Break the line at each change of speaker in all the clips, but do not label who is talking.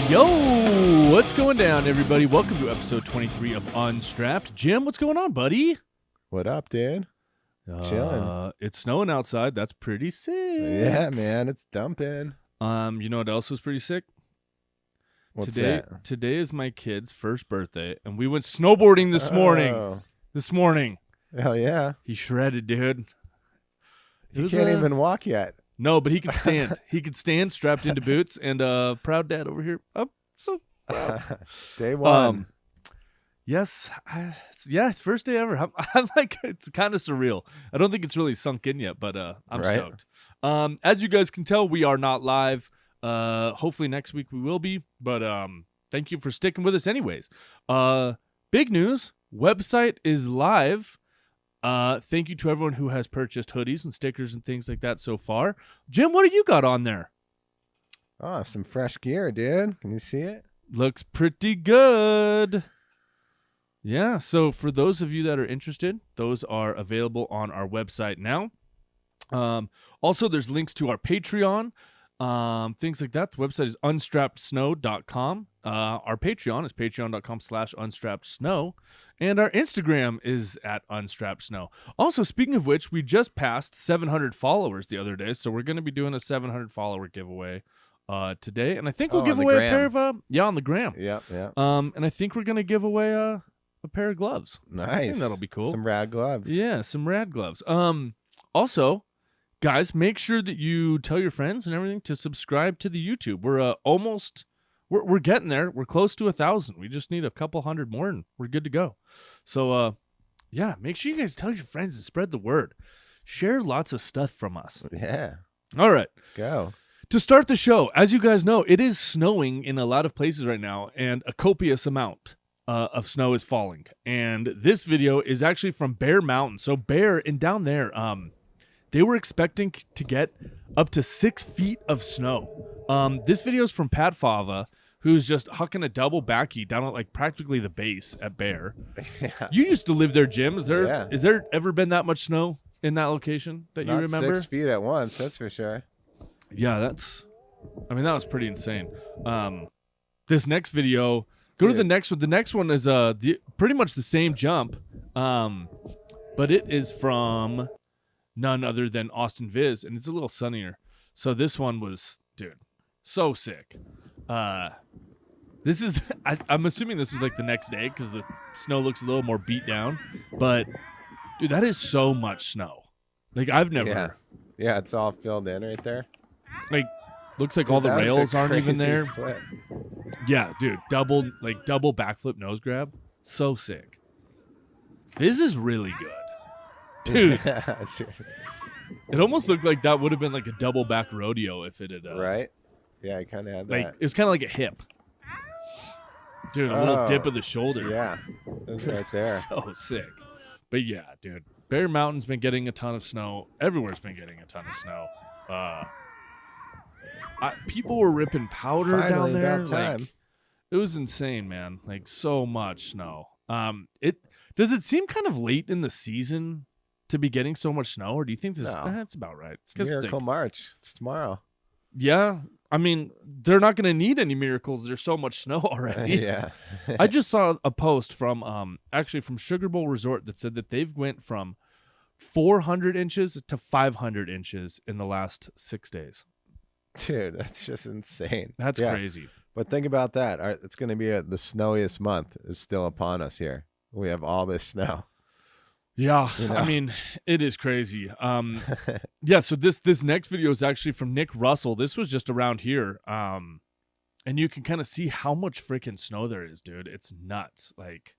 Yo, what's going down, everybody? Welcome to episode 23 of Unstrapped. Jim, what's going on, buddy?
What up, dude? Chilling.
It's snowing outside. That's pretty sick.
Yeah, man, it's dumping.
You know what else was pretty sick?
What's
Today,
that?
Today is my kid's first birthday, and we went snowboarding this morning.
Oh,
This morning.
hell yeah.
He shredded, dude.
He can't even walk yet.
No, but he could stand. He could stand strapped into boots, and proud dad over here. I'm so proud.
Day one.
Yes, it's first day ever. I'm like, it's kind of surreal. I don't think it's really sunk in yet, but I'm stoked. As you guys can tell, we are not live. Hopefully next week we will be, but thank you for sticking with us anyways. Big news, website is live. Thank you to everyone who has purchased hoodies and stickers and things like that so far. Jim, what do you got on there?
Oh, some fresh gear, dude. Can you see it?
Looks pretty good. Yeah, so for those of you that are interested, those are available on our website now. Also, there's links to our Patreon, things like that. The website is unstrappedsnow.com. Our Patreon is patreon.com/unstrappedsnow. And our Instagram is at unstrappedsnow. Also, speaking of which, we just passed 700 followers the other day, so we're going to be doing a 700 follower giveaway today. And I think we'll give away a pair of, on the gram.
Yeah.
And I think we're going to give away a pair of gloves.
Nice.
I think that'll be cool.
Some rad gloves.
Yeah, some rad gloves. Also, guys, make sure that you tell your friends and everything to subscribe to the YouTube. We're we're getting there. We're close to 1,000. We just need a couple hundred more, and we're good to go. So, yeah, make sure you guys tell your friends and spread the word. Share lots of stuff from us.
Yeah.
All right.
Let's go.
To start the show, as you guys know, it is snowing in a lot of places right now, and a copious amount of snow is falling. And this video is actually from Bear Mountain. So Bear, and down there, they were expecting to get up to 6 feet of snow. This video is from Pat Fava, who's just hucking a double backy down at like practically the base at Bear.
Yeah.
You used to live there, Jim. Is there ever been that much snow in that location that you remember?
6 feet at once, that's for sure.
Yeah, that was pretty insane. This next video, go to the next one. The next one is pretty much the same jump, but it is from none other than Austin Viz, and it's a little sunnier. So this one was, dude, so sick. This is, I'm assuming this was like the next day because the snow looks a little more beat down. But, dude, that is so much snow. Like, I've never.
Yeah, it's all filled in right there.
Like, looks like all the rails aren't even there.
Flip.
Yeah, dude, double backflip nose grab. So sick. This is really good. Dude.
Yeah, dude.
It almost looked like that would have been like a double back rodeo if it had.
Right? Yeah, I kind of had that.
Like, it was kind of like a hip. Dude, a little dip of the shoulder.
Yeah, it was right there.
So sick. But yeah, dude, Bear Mountain's been getting a ton of snow. Everywhere's been getting a ton of snow. People were ripping powder down there.
About time.
Like, it was insane, man. Like, so much snow. Does it seem kind of late in the season to be getting so much snow, or do you think that's about right?
It's Miracle March. It's tomorrow.
Yeah, I mean, they're not going to need any miracles. There's so much snow already.
Yeah.
I just saw a post from actually from Sugar Bowl Resort that said that they've went from 400 inches to 500 inches in the last 6 days.
Dude, that's just insane.
That's crazy.
But think about that. It's going to be the snowiest month is still upon us here. We have all this snow.
Yeah,
you know?
I mean, it is crazy. Yeah, so this next video is actually from Nick Russell. This was just around here. And you can kind of see how much freaking snow there is, dude. It's nuts. Like,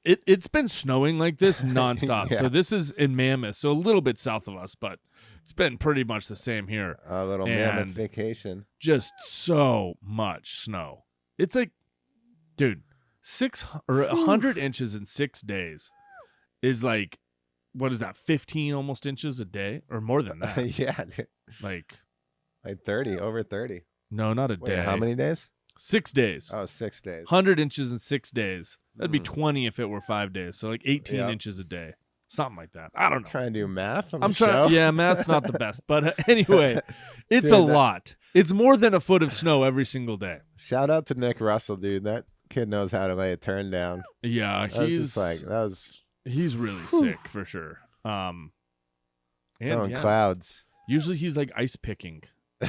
it's been snowing like this nonstop.
Yeah.
So this is in Mammoth, so a little bit south of us, but it's been pretty much the same here.
A little Mammoth vacation.
Just so much snow. It's like, dude, 100 inches in 6 days is like, what is that, 15 almost inches a day or more than that?
Yeah, dude.
Like
30, over 30.
No, not a day.
How many days?
6 days.
Oh, 6 days.
100 inches in 6 days. That'd be 20 if it were 5 days. So like 18 inches a day. Something like that. I don't know.
Trying to do math on
I'm
the show?
trying. Yeah, math's not the best. But anyway, it's a lot. It's more than a foot of snow every single day.
Shout out to Nick Russell, dude. That kid knows how to lay a turn down.
Yeah, he's really sick for sure. And
clouds.
Usually he's like ice picking.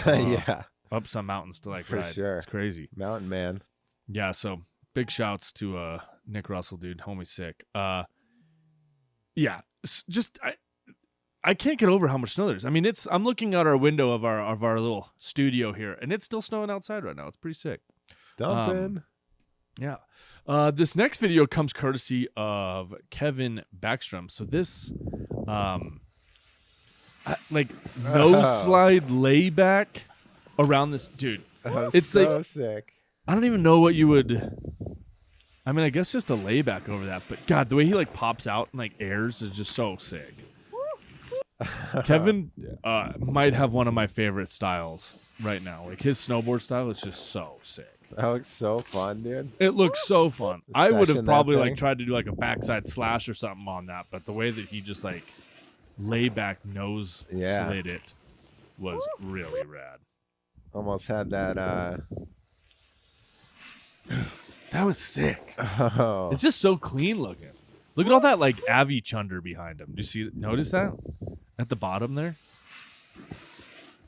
Yeah.
Up some mountains to like
for
ride.
Sure.
It's crazy.
Mountain man.
Yeah, so big shouts to Nick Russell, dude. Homie sick. Yeah, just I can't get over how much snow there's. I mean, I'm looking out our window of our little studio here, and it's still snowing outside right now. It's pretty sick.
Dumping.
Yeah. This next video comes courtesy of Kevin Backstrom. So this no slide layback around this dude.
It's so sick.
I don't even know what you would. I mean, I guess just a layback over that, but God, the way he like pops out and like airs is just so sick. Kevin might have one of my favorite styles right now. Like his snowboard style is just so sick.
That looks so fun, dude.
It looks so fun. I would have probably
that
like
thing.
tried to do like a backside slash or something on that, but the way that he just like layback nose slid it was really rad.
Almost had that.
That was sick.
Oh.
It's just so clean looking. Look at all that like Avi chunder behind him. Do you see? Notice that at the bottom there,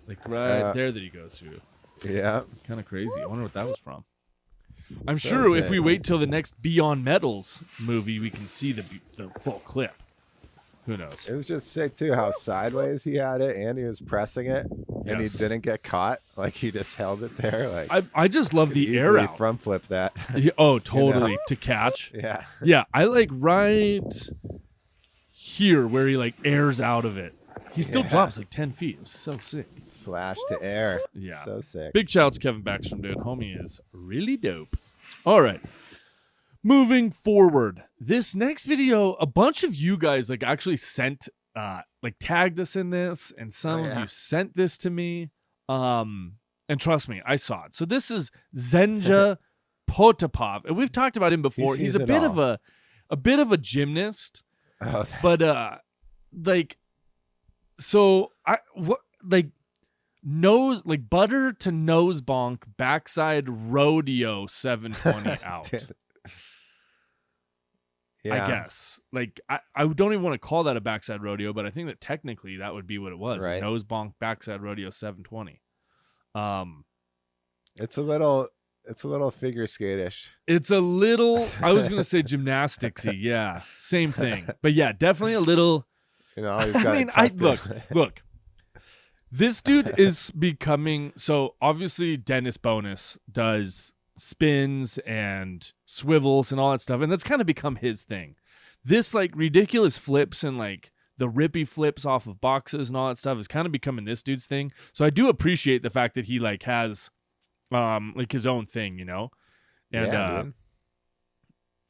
like right there that he goes through.
Yeah.
Kind of crazy. I wonder what that was from. I'm
So
sure if
sick.
we wait till the next Beyond Metals movie, we can see the full clip. Who knows?
It was just sick too how sideways he had it and he was pressing it and
Yes.
he didn't get caught. Like he just held it there. Like
I just love the air
easily
out.
front flip that.
Oh, totally. To catch.
Yeah.
Yeah, I like right here where he like airs out of it. He still drops like 10 feet. It was so sick.
Slash to air.
Yeah.
So sick.
Big shouts Kevin Backstrom, dude. Homie is really dope. All right. Moving forward, this next video, a bunch of you guys like actually sent like tagged us in this, and some of you sent this to me. And trust me, I saw it. So this is Zenja Potapov, and we've talked about him before. He's a bit of a gymnast.
Oh,
But like, so nose like butter to nose bonk backside rodeo 720 out.
yeah.
I guess like I don't even want to call that a backside rodeo, but I think that technically that would be what it was.
Right.
Nose bonk backside rodeo 720.
It's a little figure skate-ish.
It's a little. I was gonna say gymnasticsy. Yeah, same thing. But yeah, definitely a little.
You know, he's got
Look. This dude is becoming so obviously Dennis Bonus does spins and swivels and all that stuff, and that's kind of become his thing. This like ridiculous flips and like the rippy flips off of boxes and all that stuff is kind of becoming this dude's thing. So I do appreciate the fact that he like has like his own thing, you know? And
dude.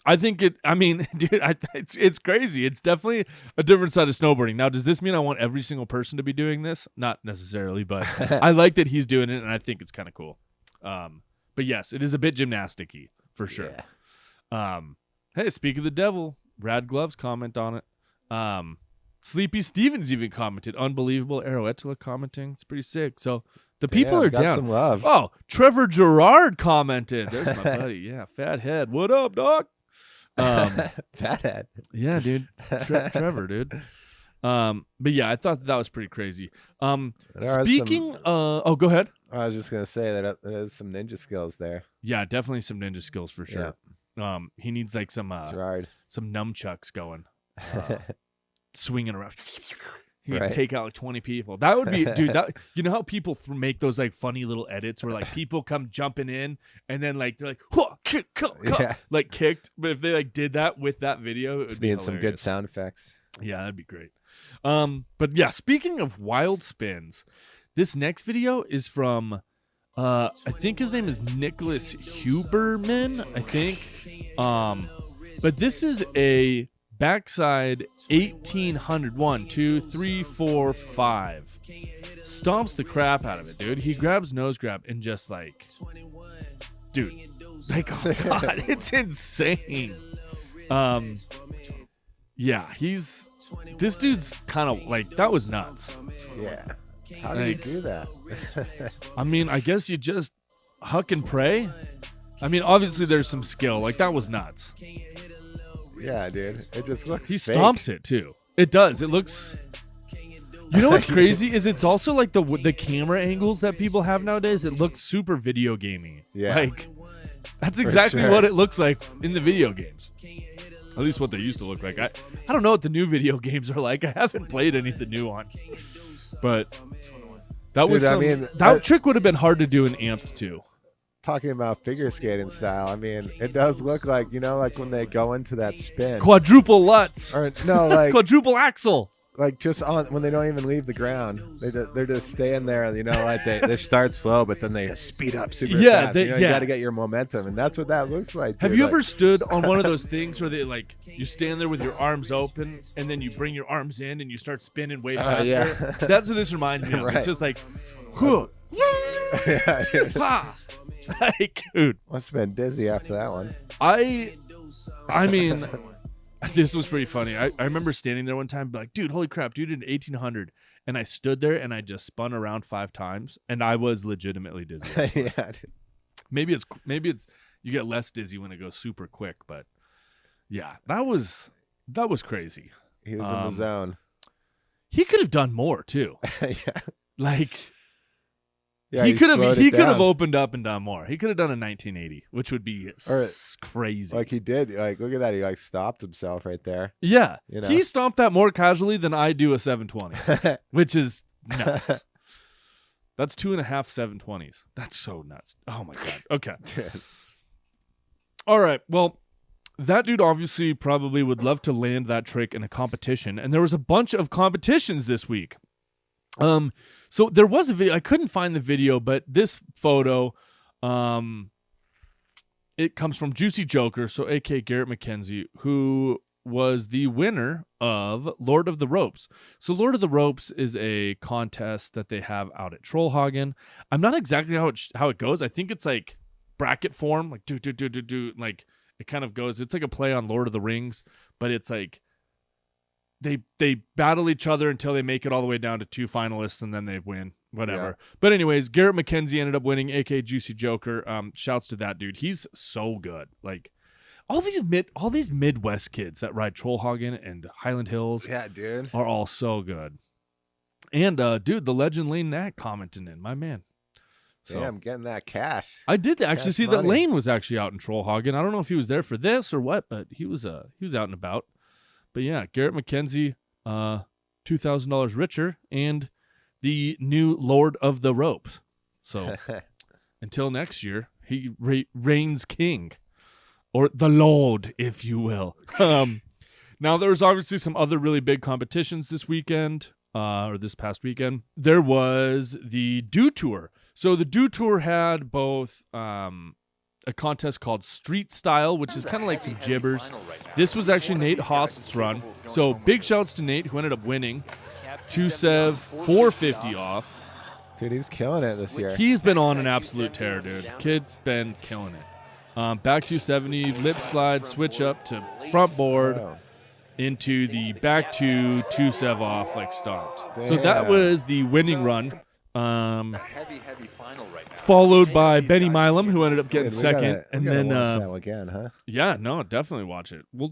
I think dude, it's crazy. It's definitely a different side of snowboarding. Now, does this mean I want every single person to be doing this? Not necessarily, but I like that he's doing it, and I think it's kind of cool. But yes, it is a bit gymnasticy for sure.
Yeah.
Hey, speak of the devil, Rad Gloves comment on it. Sleepy Stevens even commented. Unbelievable. Aeroetla commenting. It's pretty sick. So the people are
got
down.
some love.
Oh, Trevor Gerard commented. There's my buddy. Yeah, fat head. What up, doc?
Fathead.
Yeah, dude. Trevor, dude. But yeah, I thought that was pretty crazy. Speaking oh, go ahead.
I was just gonna say that there's some ninja skills there.
Yeah, definitely some ninja skills for sure. He needs like some
Gerard.
some nunchucks going. Swinging around. He could
Right.
take out like 20 people. That would be, dude. That you know how people make those like funny little edits where like people come jumping in and then like they're like, "Whoa, kick,
Yeah.
like kicked. But if they like did that with that video, it would
Just
be
need some good
hilarious.
sound effects.
Yeah, that'd be great. But yeah, speaking of wild spins, this next video is from I think his name is Nicolas Huberman, I think. But this is a backside 1800. 1, 2, 3, 4, 5. Stomps the crap out of it, dude. He grabs nose grab and just like, dude, like, oh god, it's insane. Yeah, this dude's kind of like, that was nuts.
Yeah. How do you do that?
I mean, I guess you just huck and pray. I mean, obviously there's some skill. Like, that was nuts.
Yeah, dude. It just looks
He
fake.
stomps it too. It does. It looks. You know what's crazy is it's also like the camera angles that people have nowadays. It looks super video gamey.
Yeah.
Like, that's exactly
sure.
what it looks like in the video games. At least what they used to look like. I don't know what the new video games are like. I haven't played any of the new ones. But that was that trick would have been hard to do in Amped too.
Talking about figure skating style, I mean, it does look like, like when they go into that spin.
Quadruple Lutz.
Or no, like
quadruple axle.
Like just on when they don't even leave the ground, they're just staying there. Like they start slow, but then they speed up super fast. You got to get your momentum, and that's what that looks like. Dude.
Have you ever stood on one of those things where you stand there with your arms open, and then you bring your arms in and you start spinning way faster?
Yeah.
That's what this reminds me of.
Right.
It's just like,
yeah, dude.
Like, dude,
Must have been dizzy after that one.
I mean. This was pretty funny. I remember standing there one time and be like, dude, holy crap, dude, did an 1800. And I stood there and I just spun around 5 times and I was legitimately dizzy.
Yeah, dude.
Maybe it's you get less dizzy when it goes super quick, but yeah, that was crazy.
He was in the zone.
He could have done more too.
Yeah.
Like
Yeah,
he could have opened up and done more. He could have done a 1980, which would be crazy.
Like he did. Like look at that. He stopped himself right there.
Yeah, he stomped that more casually than I do a 720, which is nuts. That's 2.5 720s. That's so nuts. Oh my god. Okay. All right. Well, that dude obviously probably would love to land that trick in a competition, and there was a bunch of competitions this week. So there was a video. I couldn't find the video, but this photo, it comes from Juicy Joker, so a.k.a. Garrett McKenzie, who was the winner of Lord of the Ropes. So Lord of the Ropes is a contest that they have out at Trollhagen. I'm not exactly how it goes. I think it's like bracket form, like do, like it kind of goes. It's like a play on Lord of the Rings, but it's like they battle each other until they make it all the way down to 2 finalists and then they win, whatever. Yeah. But anyways, Garrett McKenzie ended up winning, aka Juicy Joker. Shouts to that dude. He's so good. Like all these Midwest kids that ride Trollhagen and Highland Hills,
yeah, dude,
are all so good. And dude, the legend Lane Knack commenting in, my man. So
yeah, I'm getting that cash.
I did actually see that Lane was actually out in Trollhagen. I don't know if he was there for this or what, but he was out and about. But yeah, Garrett McKenzie, $2,000 richer, and the new Lord of the Ropes. So until next year, he reigns king, or the Lord, if you will. Now, there was obviously some other really big competitions this weekend, or this past weekend. There was the Dew Tour. So the Dew Tour had both a contest called Street Style, which is kind of like some jibbers. This was actually Nate Host's run. So big shouts to Nate, who ended up winning. 2sev, 450 off.
Dude, he's killing it this year.
He's been on an absolute tear, dude. Kid's been killing it. Back 270, lip slide, switch up to front board, into the back 2sev off, like stomped. Damn. So that was the winning run.
Heavy final right now.
Followed by Benny Milam, who ended up getting second,
and then watch that again, huh?
Yeah, no, definitely watch it. We'll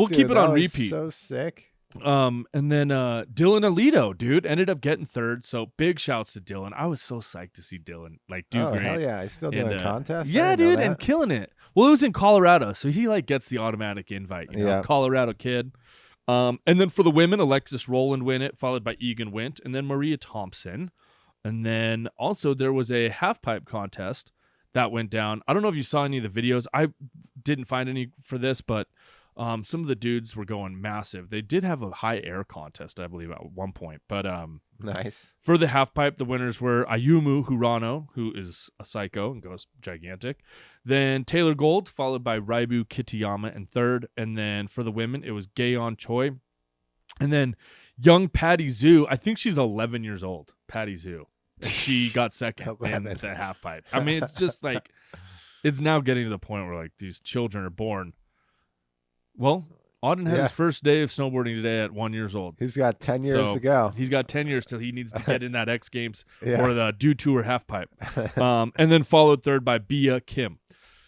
keep it on repeat.
So sick.
And then Dylan Alito, dude, ended up getting third. So big shouts to Dylan. I was so psyched to see Dylan do great.
Hell yeah, he's still doing contests.
Yeah, dude, and killing it. Well, it was in Colorado, so he gets the automatic invite. You know, Colorado kid. And then for the women, Alexis Rowland win it, followed by Egan Wint, and then Maria Thompson. And then also there was a half-pipe contest that went down. I don't know if you saw any of the videos. I didn't find any for this, but some of the dudes were going massive. They did have a high air contest, I believe, at one point. But
nice.
For the half-pipe, the winners were Ayumu Hirano, who is a psycho and goes gigantic. Then Taylor Gold, followed by Raibu Kitayama in third. And then for the women, it was Gaeon Choi. And then young Patty Zhu, I think she's 11 years old, Patty Zhu. She got second in the half pipe. I mean, it's just like, it's now getting to the point where like these children are born. Well, Auden had his first day of snowboarding today at 1 year old.
He's got 10 years to go.
He's got 10 years till he needs to get in that X Games or the Do Tour half pipe. And then followed third by Bia Kim.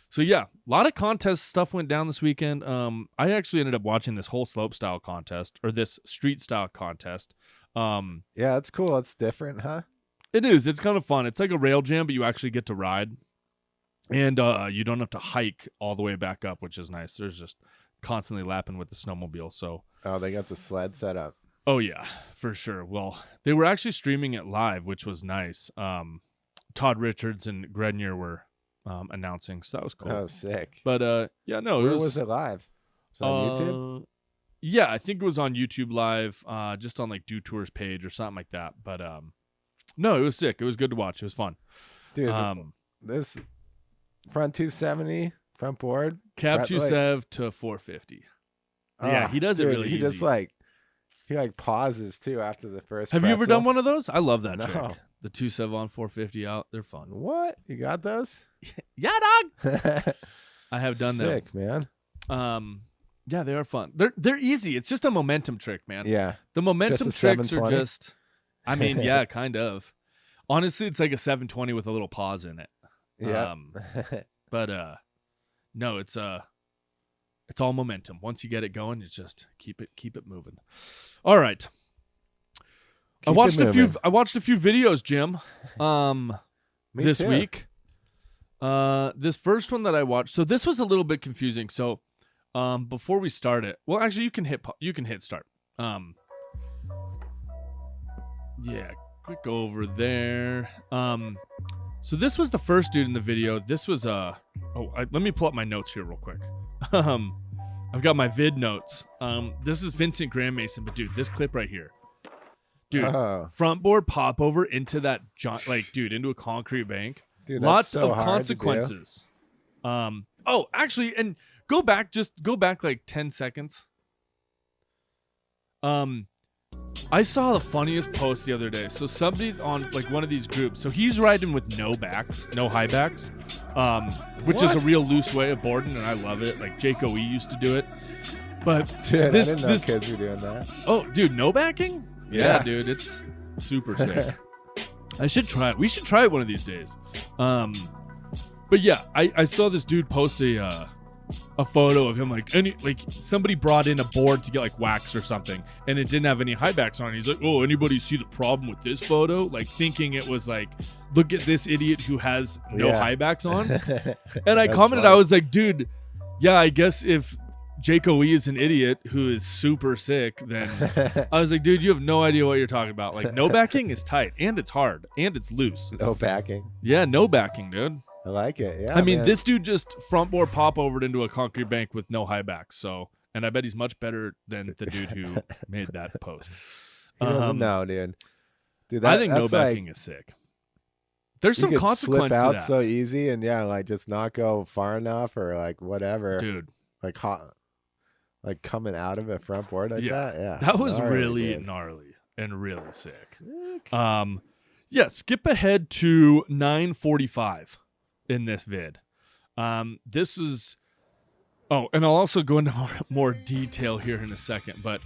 So, yeah, a lot of contest stuff went down this weekend. I actually ended up watching this whole slope style contest or this street style contest.
Yeah, it's cool. It's different, huh?
It is. It's kind of fun. It's like a rail jam, but you actually get to ride. And you don't have to hike all the way back up, which is nice. There's just constantly lapping with the snowmobile. So
they got the sled set up.
Oh, yeah, for sure. Well, they were actually streaming it live, which was nice. Todd Richards and Grenier were announcing, so that was cool.
Oh, sick.
But yeah, no,
where was it live? Was it on YouTube?
Yeah, I think it was on YouTube live, just on like Do Tour's page or something like that. But no, it was sick. It was good to watch. It was fun.
Dude, this front 270 front board,
cab 2sev to 450. Yeah, he does it really
he
easy.
Just like he pauses too after the first.
Have you ever done one of those? I love that
No.
trick. The 2sev on 450 out. They're fun.
What? You got those?
Yeah, dog. I have done them.
Sick, man.
Yeah, they are fun. They're easy. It's just a momentum trick, man.
Yeah.
The momentum
Just a
tricks
720?
are just, I mean, yeah, kind of. Honestly, it's like a 720 with a little pause in it.
Yeah.
But no, it's all momentum. Once you get it going, it's just keep it moving. All right. I watched a few videos, Jim. This
too.
week. This first one that I watched. So this was a little bit confusing. So before we start it, well, actually, you can hit start. Yeah, click over there. So this was the first dude in the video. This was let me pull up my notes here real quick. I've got my vid notes. This is Vincent Grandmason, but dude, this clip right here. Dude, front board pop over into that into a concrete bank.
Dude,
lots
so
of consequences. Actually, and go back like 10 seconds. I saw the funniest post the other day. So somebody on like one of these groups. So he's riding with no high backs, which is a real loose way of boarding, and I love it. Like Jake O.E. used to do it. But
dude, I didn't know kids were doing that.
Oh, dude, no backing? Yeah, dude, it's super sick. I should try it. We should try it one of these days. But yeah, I saw this dude post a photo of him like somebody brought in a board to get like wax or something, and it didn't have any high backs on it. He's like, oh, anybody see the problem with this photo? Like thinking it was like, look at this idiot who has no high backs on. And I commented, I was like, dude, yeah, I guess if Jake O.E. is an idiot who is super sick, then I was like, dude, you have no idea what you're talking about. Like, no backing is tight, and it's hard, and it's loose.
No backing.
Yeah, no backing, dude.
I like it. Yeah.
I mean, this dude just front board pop overed into a concrete bank with no high backs. So, and I bet he's much better than the dude who made that post.
He doesn't know, dude. Dude,
I think no backing is sick. There's some consequence
slip out
to that.
so easy, and like just not go far enough, or like whatever,
dude.
Like coming out of a front board like that. Yeah,
that was really gnarly and really sick. Yeah, skip ahead to 9:45 in this vid. This is and I'll also go into more detail here in a second, but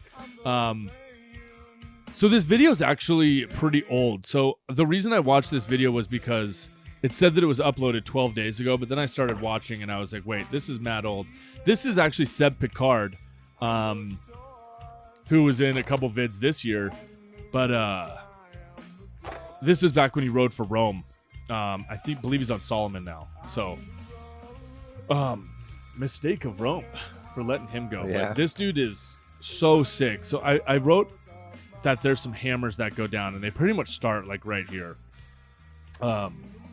so this video is actually pretty old. So the reason I watched this video was because it said that it was uploaded 12 days ago, but then I started watching and I was like, wait, this is mad old. This is actually Seb Picard, who was in a couple vids this year, but this is back when he rode for Rome. I believe he's on Solomon now. So, mistake of Rome for letting him go.
Yeah.
But this dude is so sick. So I wrote that there's some hammers that go down, and they pretty much start like right here.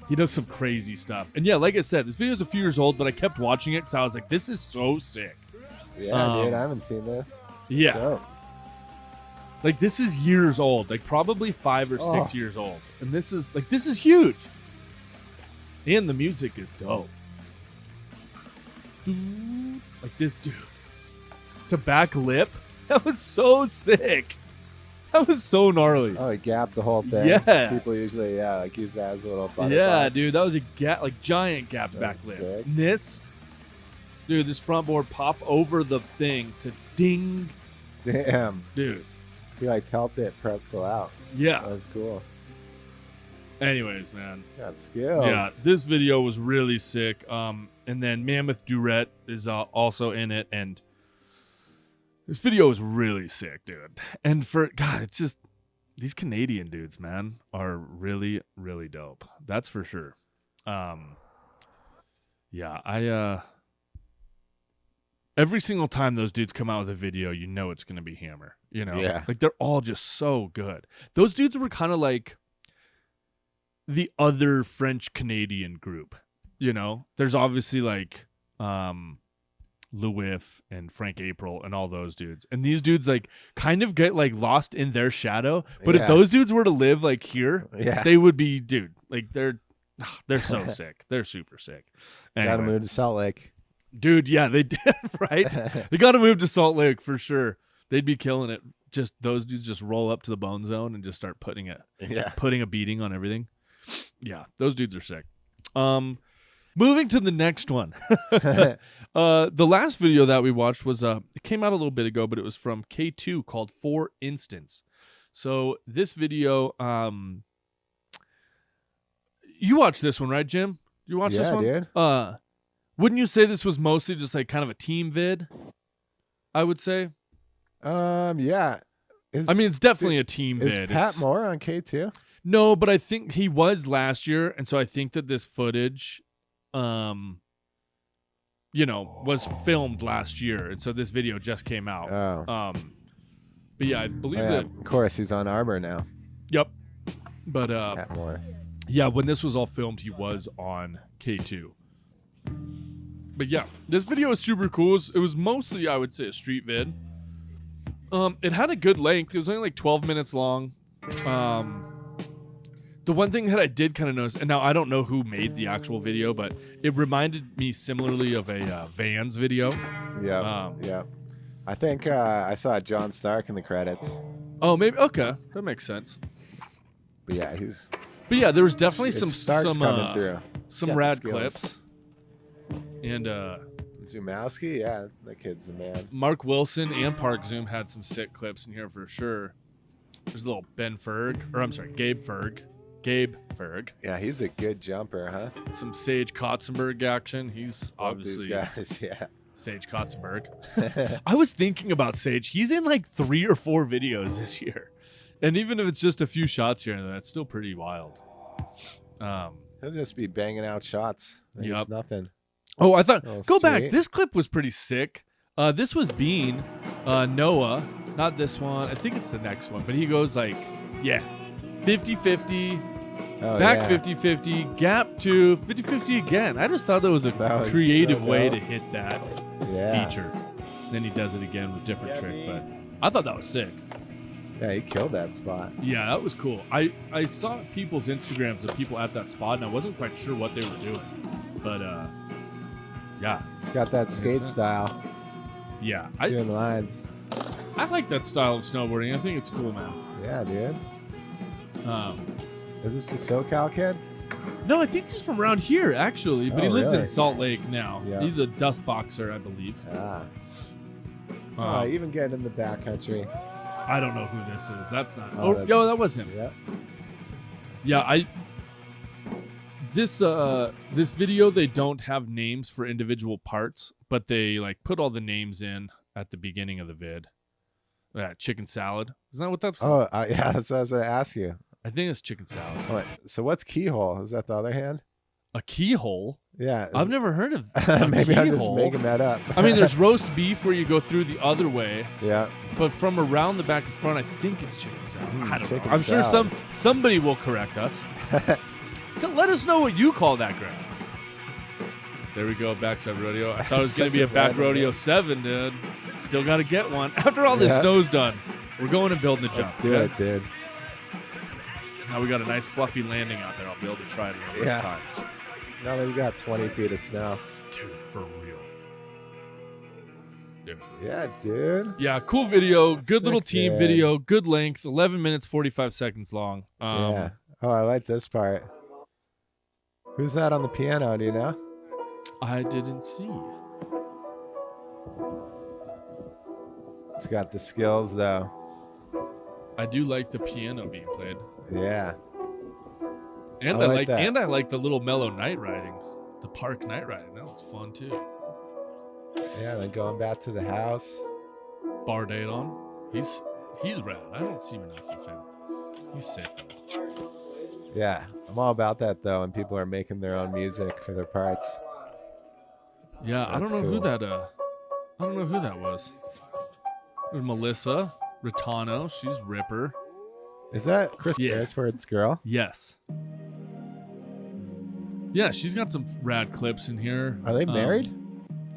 He does some crazy stuff. And yeah, like I said, this video is a few years old, but I kept watching it because I was like, this is so sick.
Yeah, dude, I haven't seen this.
Yeah.
Dope.
Like, this is years old. Like, probably 5 or 6 years old. And this is huge. And the music is dope. Like, this dude. To back lip. That was so sick. That was so gnarly.
Oh, he gapped the whole thing.
Yeah.
People usually, like, use that as a little butterfly.
Yeah, dude. That was a giant gapped back lip.
Sick.
This. Dude, this front board pop over the thing to ding.
Damn.
Dude.
He like helped it pretzel out.
Yeah.
That was cool.
Anyways, man.
Got skills.
Yeah, this video was really sick. And then Mammoth Durette is also in it, and this video is really sick, dude. And for God, it's just these Canadian dudes, man, are really, really dope. That's for sure. Yeah, every single time those dudes come out with a video, you know it's gonna be hammer. You know,
yeah.
like they're all just so good. Those dudes were kind of like the other French Canadian group. You know, there's obviously like Louis and Frank April and all those dudes, and these dudes like kind of get like lost in their shadow. But if those dudes were to live like here, they would be, dude. Like they're so sick. They're super sick. Anyway.
Gotta move to Salt Lake,
dude. Yeah, they did. Right? They got to move to Salt Lake for sure. They'd be killing it. Just those dudes just roll up to the bone zone and just start putting a beating on everything. Yeah, those dudes are sick. Moving to the next one. The last video that we watched was it came out a little bit ago, but it was from K2 called For Instance. So this video, you watched this one, right, Jim? You watched this one?
Dude.
Wouldn't you say this was mostly just like kind of a team vid? I would say.
Yeah.
It's definitely a team vid.
Is Pat Moore on K2?
No, but I think he was last year, and so I think that this footage, was filmed last year, and so this video just came out.
Oh.
But yeah, I believe that.
Of course, he's on Arbor now.
Yep. But
Pat Moore.
Yeah, when this was all filmed, he was on K2. But yeah, this video is super cool. It was mostly, I would say, a street vid. It had a good length. It was only like 12 minutes long. The one thing that I did kind of notice, and now I don't know who made the actual video, but it reminded me similarly of a Vans video.
Yeah. I think I saw John Stark in the credits.
Oh, maybe. Okay, that makes sense.
But
yeah, there was definitely some
coming through.
Some rad clips. And
Zumowski, yeah, that kid's the man.
Mark Wilson and Park Zoom had some sick clips in here for sure. There's a little Gabe Ferg.
Yeah, he's a good jumper, huh?
Some Sage Kotzenberg action. He's obviously
these guys, yeah.
Sage Kotzenberg. I was thinking about Sage. He's in like 3 or 4 videos this year. And even if it's just a few shots here and there, that's still pretty wild.
He'll just be banging out shots. It's nothing.
Oh, I thought, go back. This clip was pretty sick. This was Bean, Noah. Not this one. I think it's the next one. But he goes like, 50-50. Back 50-50, gap 2, 50-50 again. I just thought that was a creative way to hit that feature. Then he does it again with different trick, but I thought that was sick.
Yeah, he killed that spot.
Yeah, that was cool. I saw people's Instagrams of people at that spot, and I wasn't quite sure what they were doing. But, yeah.
He's got that skate style.
Yeah.
Doing lines.
I like that style of snowboarding. I think it's cool, man.
Yeah, dude. Is this the SoCal kid?
No, I think he's from around here, actually. But he lives in Salt Lake now.
Yeah.
He's a dust boxer, I believe.
Even getting in the backcountry.
I don't know who this is. That's not. That was him.
Yeah.
Yeah, This video, they don't have names for individual parts, but they like put all the names in at the beginning of the vid. Chicken salad. Isn't that what that's called?
Oh, yeah, that's what I was going to ask you.
I think it's chicken salad.
So what's keyhole? Is that the other hand?
A keyhole?
Yeah.
I've never heard of
maybe
keyhole.
I'm just making that up.
I mean, there's roast beef where you go through the other way.
Yeah.
But from around the back and front, I think it's chicken salad. I don't know. I'm
salad.
sure somebody will correct us. Let us know what you call that ground. There we go, backside rodeo. I thought it was going to be a back rodeo 7, dude. Still got to get one. After all this snow's done, we're going and building a jump.
Let's do it, dude.
Now we got a nice fluffy landing out there. I'll be able to try it a number of times.
Now that we got 20 feet of snow.
Dude, for real. Dude.
Yeah, dude.
Yeah, cool video. Good little team
kid.
video. Good length. 11 minutes, 45 seconds long.
Yeah. Oh, I like this part. Who's that on the piano? Do you know?
I didn't see.
It's got the skills though.
I do like the piano being played.
Yeah.
And
I like that.
And I like the little mellow night riding. The park night riding. That looks fun too.
Yeah, then going back to the house.
Braedon. He's rad. I don't see enough of him. He's sick though.
Yeah, I'm all about that though, and people are making their own music for their parts.
Yeah,
That's
I don't know who
cool.
that I don't know who that was. There's Melissa Ritano. She's Ripper.
Is that Chris
Yeah.
Beresford's girl?
Yes. Yeah, she's got some rad clips in here.
Are they married?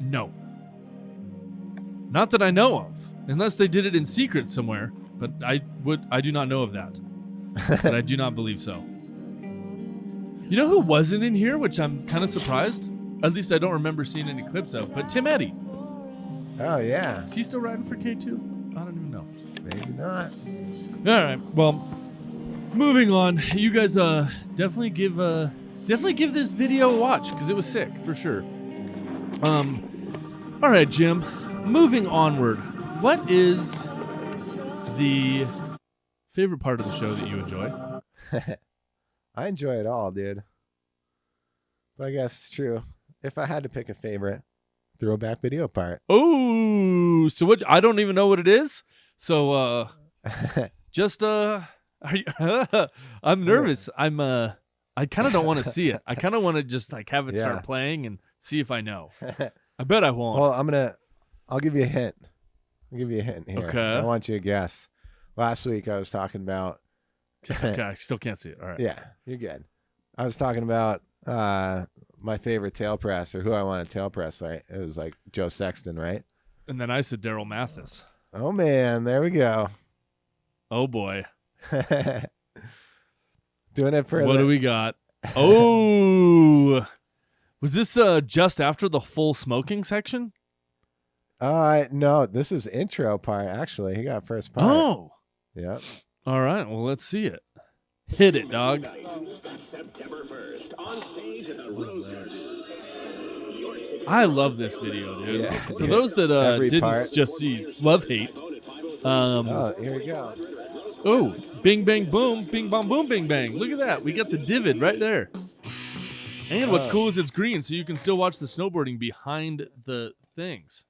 No. Not that I know of. Unless they did it in secret somewhere. But I do not know of that. But I do not believe so. You know who wasn't in here, which I'm kind of surprised? At least I don't remember seeing any clips of. But Tim Eddy.
Oh yeah.
Is he still riding for K2? I don't even know.
Maybe not.
All right. Well, moving on. You guys definitely give this video a watch because it was sick for sure. All right, Jim. Moving onward. What is the favorite part of the show that you enjoy?
I enjoy it all, dude. But I guess it's true. If I had to pick a favorite, throwback video part.
Oh, so what? I don't even know what it is. So just I'm nervous. I kind of don't want to see it. I kind of want to just like have it start playing and see if I know. I bet I won't.
Well, I'll give you a hint. I'll give you a hint here.
Okay.
I want you to guess. Last week I was talking about.
Okay, I still can't see it. All right.
Yeah, you're good. I was talking about my favorite tail press, or who I want to tail press. Right? It was like Joe Sexton, right?
And then I said Darrell Mathis.
Oh man, there we go.
Oh boy.
Doing it for
what do we got? Oh, was this just after the full smoking section?
No, this is intro part. Actually, he got first part.
Oh,
yeah.
All right. Well, let's see it. Hit it, dog. I love this video, dude.
Yeah,
For those that didn't
part.
just see, it's love hate.
Oh, here we go.
Oh, bing bang boom, bing bong boom, bing bang. Look at that. We got the divot right there. And what's cool is it's green, so you can still watch the snowboarding behind the things.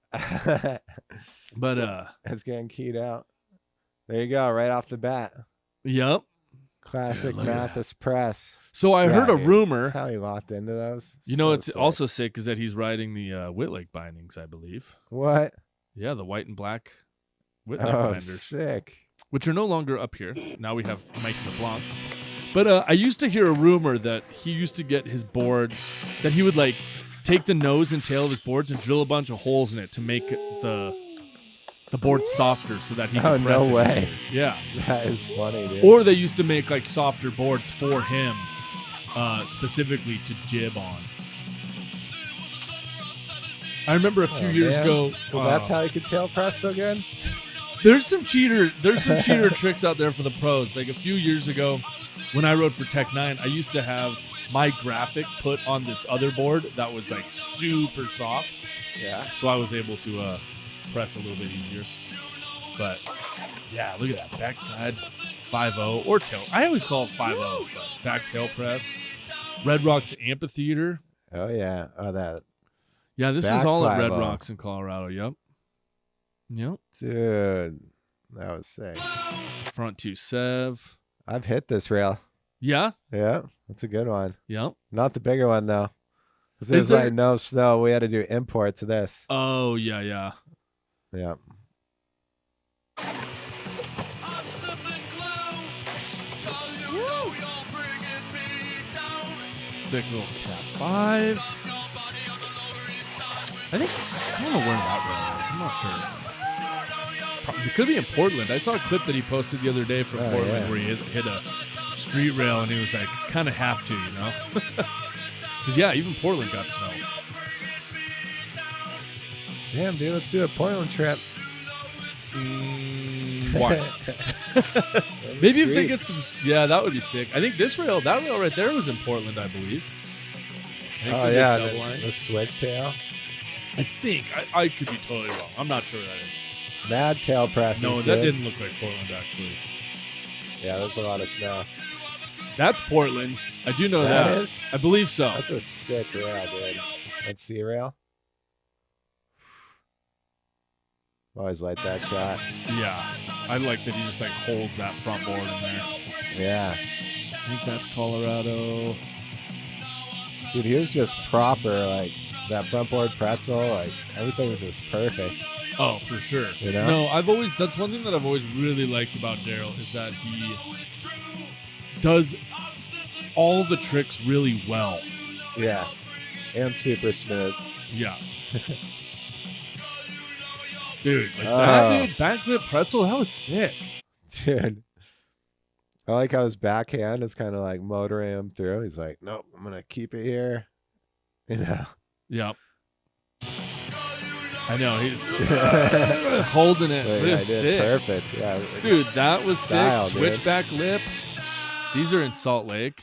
But
it's getting keyed out. There you go, right off the bat.
Yep.
Classic
Dude, look at
Mathis press.
So I heard a
dude,
rumor.
That's how he locked into those.
You know,
So
it's
sick.
also sick is that he's riding the Whitlake bindings, I believe.
What?
Yeah, the white and black Whitlake
Oh,
binders,
sick.
which are no longer up here. Now we have Mike LeBlanc's. But I used to hear a rumor that he used to get his boards, that he would like take the nose and tail of his boards and drill a bunch of holes in it to make the board softer so that he could press it.
No way.
Yeah.
That is funny, dude.
Or they used to make like softer boards for him, specifically to jib on. I remember a few years ago.
So that's how he could tail press so good?
There's some cheater tricks out there for the pros. Like a few years ago, when I rode for Tech 9, I used to have my graphic put on this other board that was like super soft.
Yeah.
So I was able to press a little bit easier. But yeah, look at that backside 5.0 or tail. I always call it 5.0s, but back tail press. Red Rocks Amphitheater.
Oh yeah. Oh that.
Yeah, this
Back
is all at Red
5.0.
Rocks in Colorado. Yep.
Dude, that was sick.
Front 2 Sev.
I've hit this rail.
Yeah.
Yeah, that's a good one.
Yep.
Not the bigger one though. 'Cause
Is
there's
there-
like no snow. We had to do import to this.
Oh yeah, yeah.
Yeah.
Sick little Cat 5. I don't know where that rail is. I'm not sure. It could be in Portland. I saw a clip that he posted the other day from Portland
yeah.
where he hit a street rail and he was like, kind of have to, you know? Because, yeah, even Portland got snow.
Damn, dude, let's do a Portland trip.
Why? Maybe if they get some, yeah, that would be sick. I think that rail right there was in Portland, I believe. I think
Oh
it was
yeah,
double line.
the switch tail.
I think I could be totally wrong. I'm not sure what that is.
Mad tail presses.
No, that didn't look like Portland, actually.
Yeah, there's a lot of snow.
That's Portland. I do know that.
That is?
I believe so.
That's a sick rail, dude. That's sea rail. Always like that shot.
Yeah. I like that he just like holds that front board in there.
Yeah.
I think that's Colorado.
Dude, he was just proper, like that front board pretzel, like everything's just perfect.
Oh, for sure.
You know?
No, that's one thing that I've always really liked about Darrell is that he does all the tricks really well.
Yeah. And super smooth.
Yeah. Dude, like that dude, backflip pretzel, that was sick.
Dude. I like how his backhand is kind of like motoring him through. He's like, nope, I'm going to keep it here. You know?
Yep. I know, he's holding it. It was sick.
Perfect. Yeah.
Dude, that was
style,
sick. Switchback lip. These are in Salt Lake.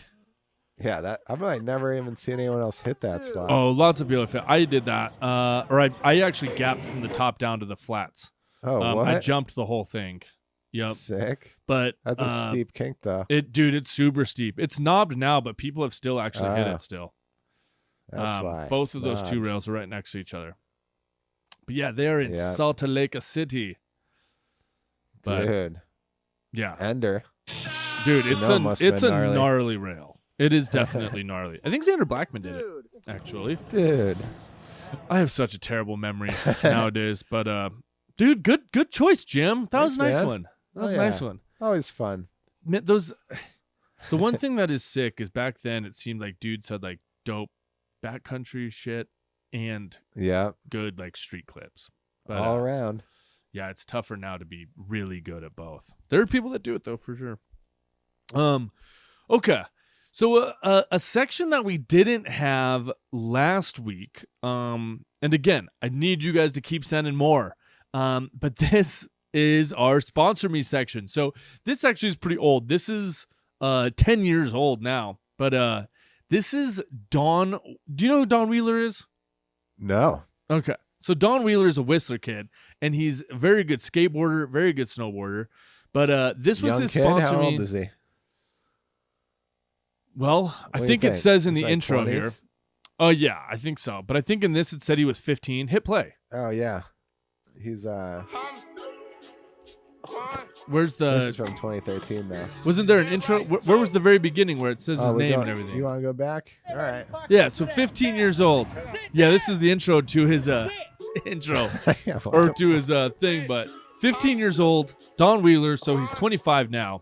Yeah, that I've like never even seen anyone else hit that spot.
Oh, lots of people. I did that. Or I actually gapped from the top down to the flats.
Oh, what?
I jumped the whole thing. Yep.
Sick.
But
that's a steep kink, though.
Dude, it's super steep. It's knobbed now, but people have still actually hit it still.
That's why.
Both of those two rails are right next to each other. But yeah, they're in Salt Lake City. But,
dude.
Yeah.
Ender.
Dude, it's a gnarly rail. It is definitely gnarly. I think Xander Blackman did it, actually.
Dude.
I have such a terrible memory nowadays, but dude, good choice, Jim. That was a nice one. That was a nice one.
Always fun.
The one thing that is sick is back then it seemed like dudes had like dope backcountry shit and good like street clips. But,
all around.
Yeah, it's tougher now to be really good at both. There are people that do it though, for sure. Okay. So a section that we didn't have last week, and again, I need you guys to keep sending more, but this is our Sponsor Me section. So this actually is pretty old. This is 10 years old now, but this is Don. Do you know who Don Wheeler is?
No.
Okay. So Don Wheeler is a Whistler kid, and he's a very good skateboarder, very good snowboarder, but this was his Sponsor
How
Me.
old is he?
Well, I think it says in the intro
20s?
here. Oh, yeah, I think so. But I think in this it said he was 15. Hit play.
Oh, yeah. He's
Where's the...
This is from 2013, though.
Wasn't there an intro? Where was the very beginning where it says his name and everything?
You want to go back? All right.
Yeah, so 15 years old. Yeah, this is the intro to his intro. Or to his thing, but 15 years old, Don Wheeler, so he's 25 now.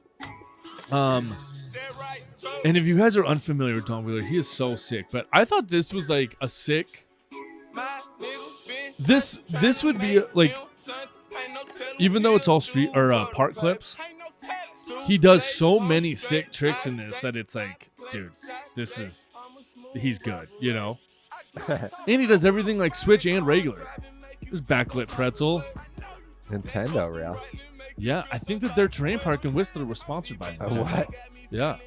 And if you guys are unfamiliar with Don Wheeler, he is so sick. But I thought this was like a sick. This would be like, even though it's all street or park clips, he does so many sick tricks in this that it's like, dude, he's good, you know. And he does everything like switch and regular. There's backlit pretzel.
Nintendo rail.
Yeah, I think that their terrain park in Whistler was sponsored by Nintendo.
What?
Yeah.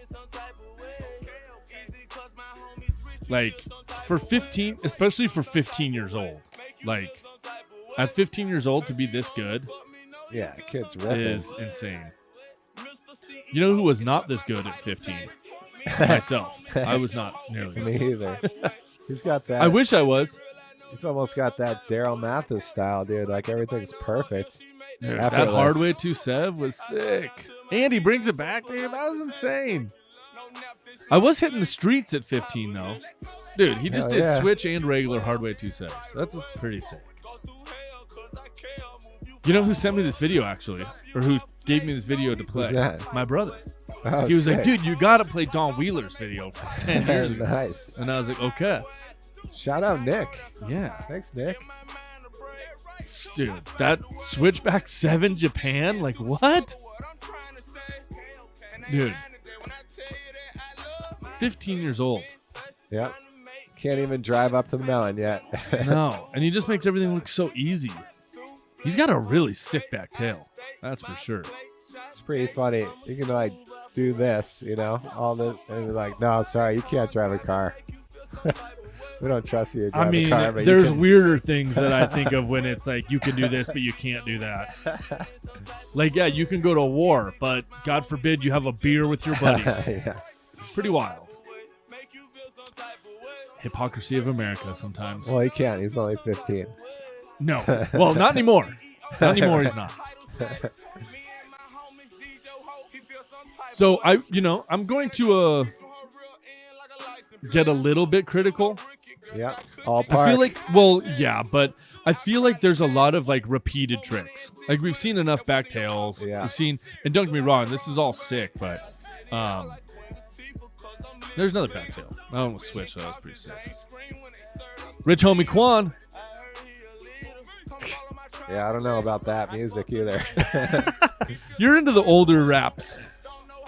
Like, for 15, especially for 15 years old. Like, at 15 years old to be this good
Yeah, kid's ripping.
is insane. You know who was not this good at 15? Myself. I was not nearly as good.
Me either. He's got that.
I wish I was.
He's almost got that Darrell Mathis style, dude. Like, everything's perfect.
Dude, that
Effortless.
hardway 2-7 was sick. And he brings it back, dude. That was insane. I was hitting the streets at 15, though. Dude, he just did switch and regular hardway 2-7. That's just pretty sick. You know who sent me this video, actually? Or who gave me this video to play?
Who's that?
My brother.
Oh,
He was like,
sick.
dude, you got to play Don Wheeler's video from 10 years ago.
Nice.
And I was like, okay.
Shout out Nick.
Yeah.
Thanks, Nick.
Dude, that Switchback 7 Japan? Like, what? Dude. 15 years old.
Yep. Can't even drive up to the mountain yet.
No. And he just makes everything look so easy. He's got a really sick back tail. That's for sure.
It's pretty funny. You can, like, do this, you know, all the, and be like, no, sorry, you can't drive a car. We don't trust you to
I
drive
mean,
a car, but
there's
you can...
weirder things that I think of when it's like you can do this, but you can't do that. Like, yeah, you can go to war, but God forbid you have a beer with your buddies.
Yeah.
Pretty wild. Hypocrisy of America sometimes.
Well, he can't. He's only 15.
No. Well, not anymore. Not anymore, he's not. So, I'm going to get a little bit critical.
Yeah. All park.
I feel like, well, yeah, but I feel like there's a lot of, like, repeated tricks. Like, we've seen enough backtails.
Yeah.
We've seen, and don't get me wrong, this is all sick, but there's another backtail. I don't want to switch, so that was pretty sick. Rich Homie Quan.
Yeah, I don't know about that music either.
You're into the older raps.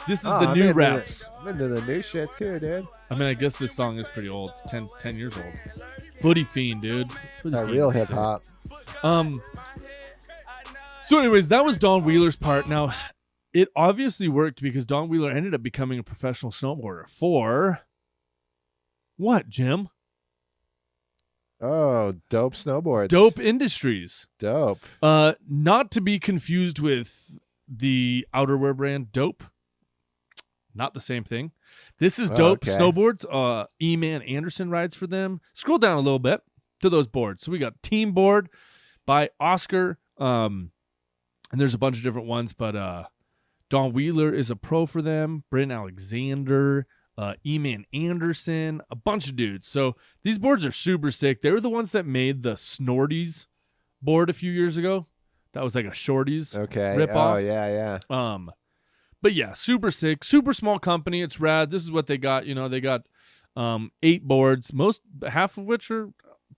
This is the new raps.
I'm into the new shit too, dude.
I mean, I guess this song is pretty old. It's 10 years old. Footy Fiend, dude. Footy Fiend
Real
is
hip
sick.
hop.
So anyways, that was Don Wheeler's part. Now, it obviously worked because Don Wheeler ended up becoming a professional snowboarder for what, Jim?
Oh, Dope Snowboards.
Dope Industries.
Dope.
Not to be confused with the outerwear brand Dope. Not the same thing. This is Dope Snowboards. E-Man Anderson rides for them. Scroll down a little bit to those boards. So we got Team Board by Oscar. And there's a bunch of different ones, but Don Wheeler is a pro for them. Brent Alexander, E-Man Anderson, a bunch of dudes. So these boards are super sick. They were the ones that made the Snorties board a few years ago. That was like a Shorties ripoff.
Oh, yeah.
But yeah, super sick, super small company. It's rad. This is what they got. They got 8 boards, half of which are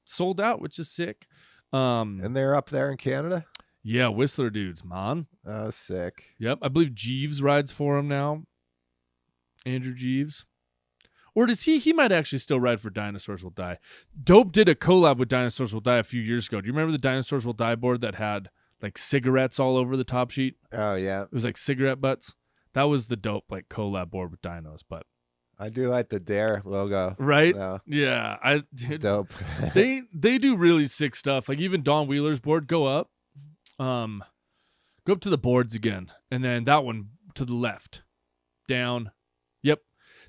sold out, which is sick.
And they're up there in Canada?
Yeah, Whistler dudes, man.
Oh, sick.
Yep, I believe Jeeves rides for him now. Andrew Jeeves. Or does he? He might actually still ride for Dinosaurs Will Die. Dope did a collab with Dinosaurs Will Die a few years ago. Do you remember the Dinosaurs Will Die board that had like cigarettes all over the top sheet?
Oh, yeah.
It was like cigarette butts. That was the Dope like collab board with Dinos, but
I do like the Dare logo.
Right?
Yeah.
Dude,
Dope.
they do really sick stuff. Like even Don Wheeler's board, go up to the boards again, and then that one to the left, down. Yep.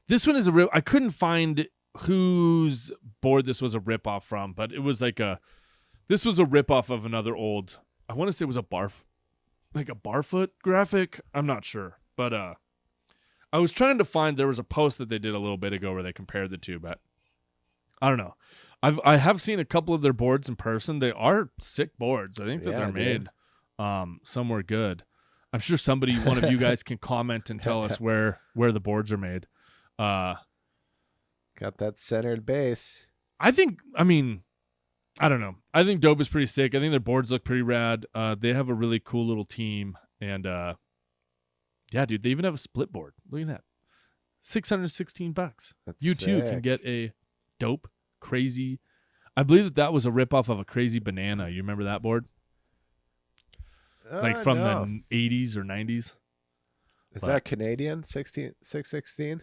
This one is a rip. I couldn't find whose board this was a rip off from, but it was like this was a rip off of another old. I want to say it was a barfoot graphic. I'm not sure. But I was trying to find, there was a post that they did a little bit ago where they compared the two, but I don't know. I have seen a couple of their boards in person. They are sick boards. I think that they're made somewhere good. I'm sure one of you guys can comment and tell us where the boards are made.
Got that centered base.
I don't know. I think Dope is pretty sick. I think their boards look pretty rad. They have a really cool little team, and yeah, dude, they even have a split board. Look at that. $616.
That's
you too can get a Dope crazy. I believe that was a ripoff of a Crazy Banana. You remember that board? Like from the 80s or 90s?
Is that Canadian? 616?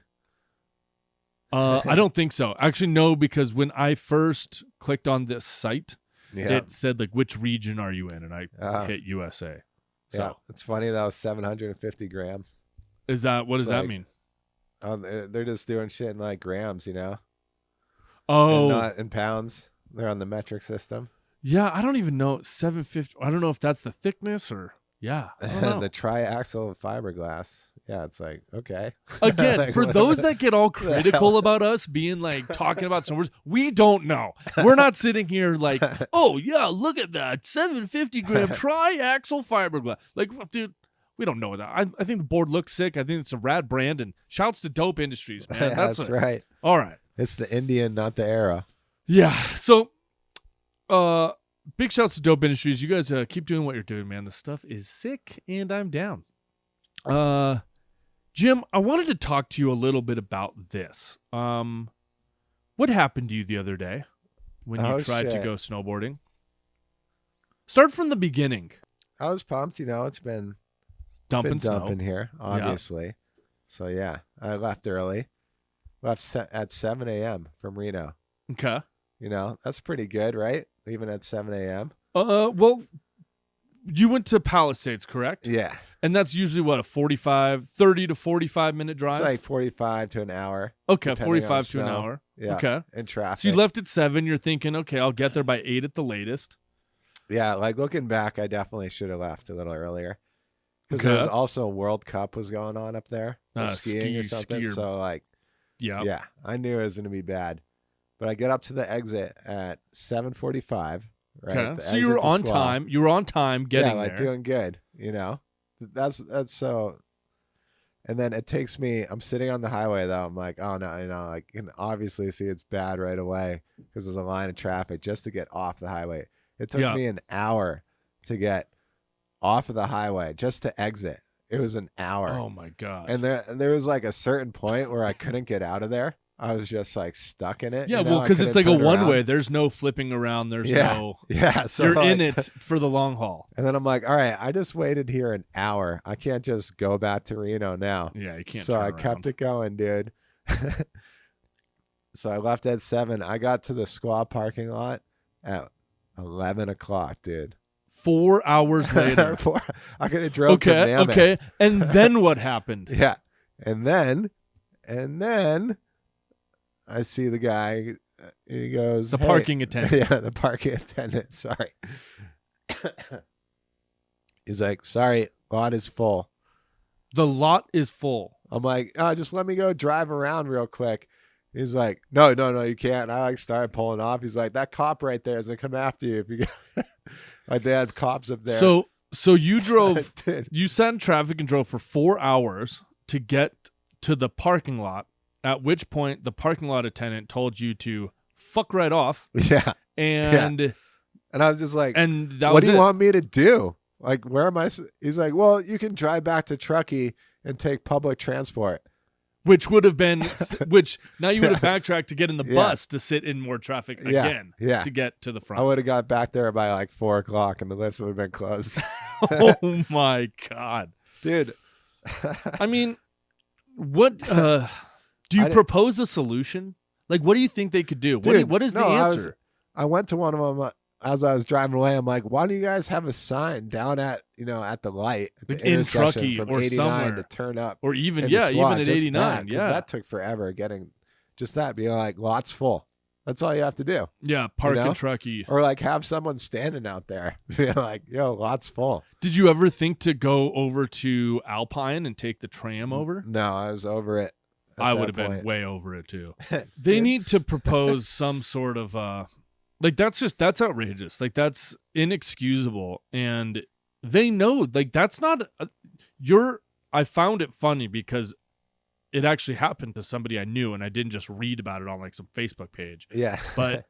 I don't think so. Actually, no, because when I first clicked on this site, it said like which region are you in, and I hit USA. So.
Yeah, it's funny. That was 750 grams.
What does that mean?
They're just doing shit in like grams,
Oh,
and not in pounds. They're on the metric system.
Yeah, I don't even know 750. I don't know if that's the thickness or I don't know.
The triaxial fiberglass. Yeah, it's like okay.
Again,
like,
for those that get all critical about us being like talking about snowboards, we don't know. We're not sitting here like, oh yeah, look at that 750 gram triaxial fiberglass. Like, dude, we don't know that. I think the board looks sick. I think it's a rad brand, and shouts to Dope Industries, man.
Yeah, that's right.
All right,
it's the Indian, not the arrow.
Yeah. So, big shouts to Dope Industries. You guys keep doing what you're doing, man. The stuff is sick, and I'm down. Jim, I wanted to talk to you a little bit about this. What happened to you the other day when you tried to go snowboarding? Start from the beginning.
I was pumped. It's been
dumping
here, obviously. Yeah. So, yeah, I left early. Left at 7 a.m. from Reno.
Okay.
You know, that's pretty good, right? Even at 7 a.m.
Well, you went to Palisades, correct?
Yeah.
And that's usually what, a 30 to 45 minute drive?
It's like 45 to an hour.
Okay, 45 to an hour.
Yeah.
Okay.
In traffic.
So you left at 7. You're thinking, okay, I'll get there by 8 at the latest.
Yeah, like looking back, I definitely should have left a little earlier. Because there was also World Cup was going on up there. Skiing or something. So like, yeah, I knew it was going to be bad. But I get up to the exit at 7:45. Right.
Okay. So you were on time. You were on time getting
there. Doing good. You know, that's so. And then it takes me. I'm sitting on the highway though. I'm like, oh no, you know, I can obviously see it's bad right away because there's a line of traffic just to get off the highway. It took me an hour to get off of the highway just to exit. It was an hour.
Oh my God.
And there was like a certain point where I couldn't get out of there. I was just like stuck in it.
Yeah,
you know?
well, because it's like a one-way. There's no flipping around. There's no.
Yeah, so
you're
like,
in it for the long haul.
And then I'm like, all right, I just waited here an hour. I can't just go back to Reno now.
Yeah, you can't.
So I kept it going, dude. So I left at 7. I got to the squaw parking lot at 11 o'clock, dude.
4 hours later.
I could have drove to Mammoth.
Okay. And then what happened?
Yeah. And then I see the guy. He goes,
the parking attendant.
Yeah, the parking attendant. Sorry. He's like, sorry, lot is full.
The lot is full.
I'm like, oh, just let me go drive around real quick. He's like, no, you can't. I like started pulling off. He's like, that cop right there is gonna come after you if you go. Like they had cops up there.
So you drove. You sat in traffic and drove for 4 hours to get to the parking lot. At which point, the parking lot attendant told you to fuck right off.
Yeah.
And
I was just like,
and that
what
was
do you
it.
want me to do? Like, where am I? He's like, well, you can drive back to Truckee and take public transport.
Which would have been, now you would have backtracked to get in the bus to sit in more traffic again to get to the front.
I would have got back there by like 4 o'clock and the lifts would have been closed.
Oh my God.
Dude.
I mean, what, do you propose a solution? Like, what do you think they could do?
Dude,
what is the answer?
I went to one of them as I was driving away. I'm like, why do you guys have a sign down at the light at the intersection
in Truckee
from
or
89
somewhere
to turn up,
or even
even
at 89?
Because that took forever getting just that being like lots full. That's all you have to do.
Yeah, park in Truckee,
or like have someone standing out there being like, yo, lots full.
Did you ever think to go over to Alpine and take the tram over?
No, I was over it.
I would have been way over it too. They need to propose some sort of like that's outrageous. Like that's inexcusable, and they know like that's not. I found it funny because it actually happened to somebody I knew, and I didn't just read about it on like some Facebook page.
Yeah,
but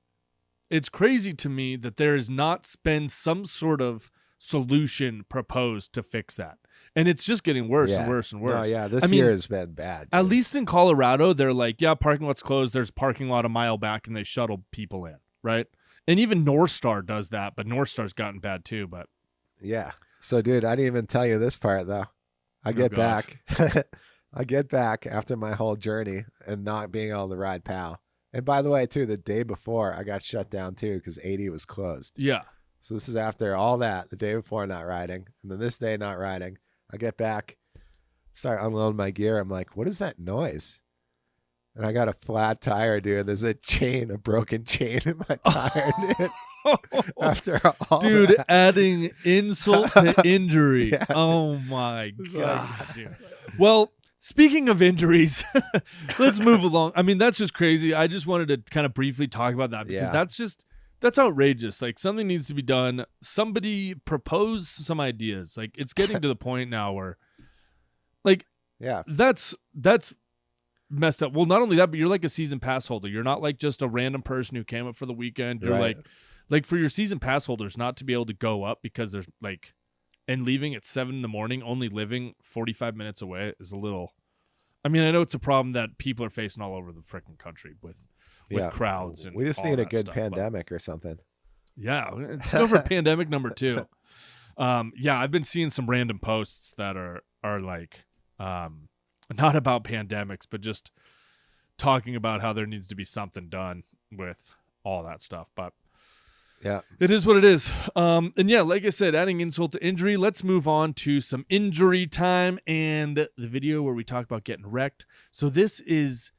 it's crazy to me that there has not been some sort of solution proposed to fix that. And it's just getting worse and worse and worse.
No, yeah, this year has been bad. Dude.
At least in Colorado, they're like, yeah, parking lot's closed. There's parking lot a mile back, and they shuttle people in, right? And even North Star does that, but North Star's gotten bad too. But
yeah. So, dude, I didn't even tell you this part though. I get back after my whole journey and not being able to ride POW. And by the way, too, the day before I got shut down too because 80 was closed.
Yeah.
So this is after all that, the day before not riding, and then this day not riding. I get back, start unloading my gear. I'm like, what is that noise? And I got a flat tire, dude. There's a broken chain in my tire, dude. After all that.
Adding insult to injury. Yeah, oh my God, dude. Well, speaking of injuries, let's move along. I mean, that's just crazy. I just wanted to kind of briefly talk about that because that's outrageous. Like something needs to be done. Somebody propose some ideas. Like it's getting to the point now where like, that's messed up. Well, not only that, but you're like a season pass holder. You're not like just a random person who came up for the weekend. You're like for your season pass holders not to be able to go up because there's like, and leaving at 7 a.m, only living 45 minutes away is a little, I mean, I know it's a problem that people are facing all over the freaking country with crowds. And
we just need a good
stuff,
pandemic or something.
Yeah. Let's go for pandemic number 2. I've been seeing some random posts that are like, not about pandemics, but just talking about how there needs to be something done with all that stuff. But
Yeah.
it is what it is. And yeah, like I said, adding insult to injury, let's move on to some injury time and the video where we talk about getting wrecked. So this is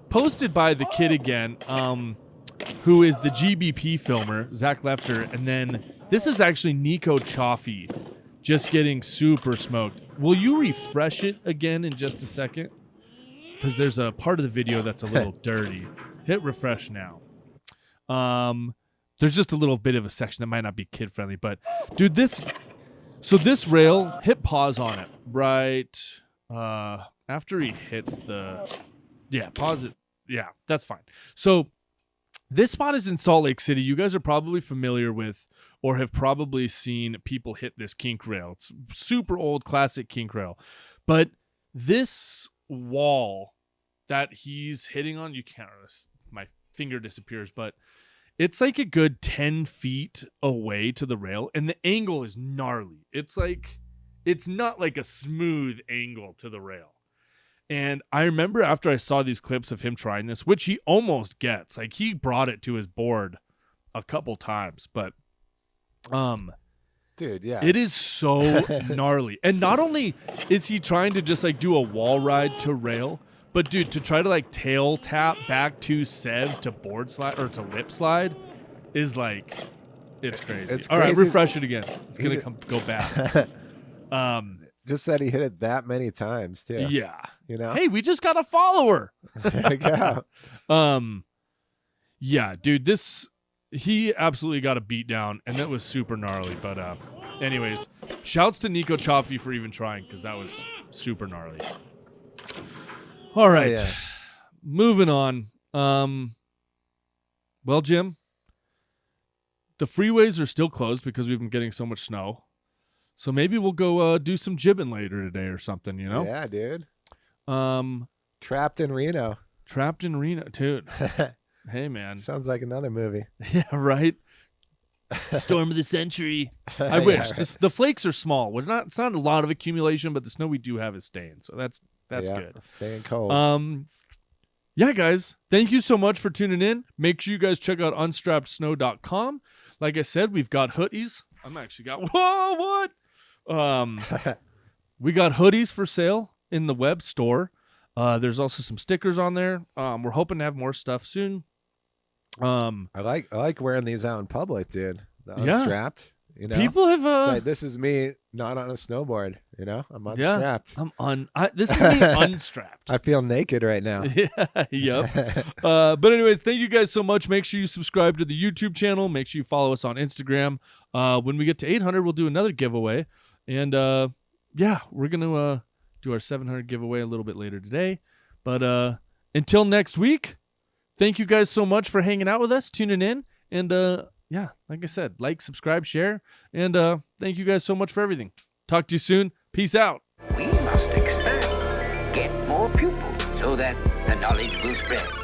posted by the kid again, who is the GBP filmer, Zach Lefter. And then this is actually Nico Chaffee just getting super smoked. Will you refresh it again in just a second? Because there's a part of the video that's a little dirty. Hit refresh now. There's just a little bit of a section that might not be kid friendly, but dude, this rail, hit pause on it right after he hits pause it. Yeah, that's fine. So this spot is in Salt Lake City. You guys are probably familiar with or have probably seen people hit this kink rail. It's super old, classic kink rail. But this wall that he's hitting on, you can't, my finger disappears, but it's like a good 10 feet away to the rail, and the angle is gnarly. It's not like a smooth angle to the rail. And I remember after I saw these clips of him trying this, which he almost gets, like he brought it to his board a couple times, but
dude, yeah,
it is so gnarly. And not only is he trying to just like do a wall ride to rail, but dude, to try to like tail tap back to Sev to board slide or to lip slide is like, it's crazy.
It's
all right,
crazy.
refresh it again. It's gonna go back.
Just that he hit it that many times too.
Yeah.
You know.
Hey, we just got a follower.
There you go.
Yeah, dude, he absolutely got a beat down, and that was super gnarly. But anyways, shouts to Nico Chaffee for even trying, because that was super gnarly. All right,
yeah.
Moving on. Well, Jim, the freeways are still closed because we've been getting so much snow. So maybe we'll go do some jibbing later today or something, you know?
Yeah, dude.
Trapped
in Reno,
dude. Hey, man.
Sounds like another movie.
Yeah, right. Storm of the century. I wish.
Right.
The flakes are small. It's not a lot of accumulation, but the snow we do have is staying. So that's good.
Staying cold.
Yeah, guys. Thank you so much for tuning in. Make sure you guys check out unstrappedsnow.com. Like I said, we've got hoodies. Whoa, what? We got hoodies for sale in the web store. There's also some stickers on there. We're hoping to have more stuff soon.
I like wearing these out in public, dude. The
Yeah.
unstrapped. You know,
People have
it's like, this is me not on a snowboard. You know, I'm unstrapped.
This is me unstrapped.
I feel naked right now.
Yeah, yep. But anyways, thank you guys so much. Make sure you subscribe to the YouTube channel. Make sure you follow us on Instagram. When we get to 800, we'll do another giveaway. And yeah, we're going to do our 700 giveaway a little bit later today. But until next week, thank you guys so much for hanging out with us, tuning in. And yeah, like I said, like, subscribe, share. And thank you guys so much for everything. Talk to you soon. Peace out.
We must expand, get more pupils so that the knowledge will spread.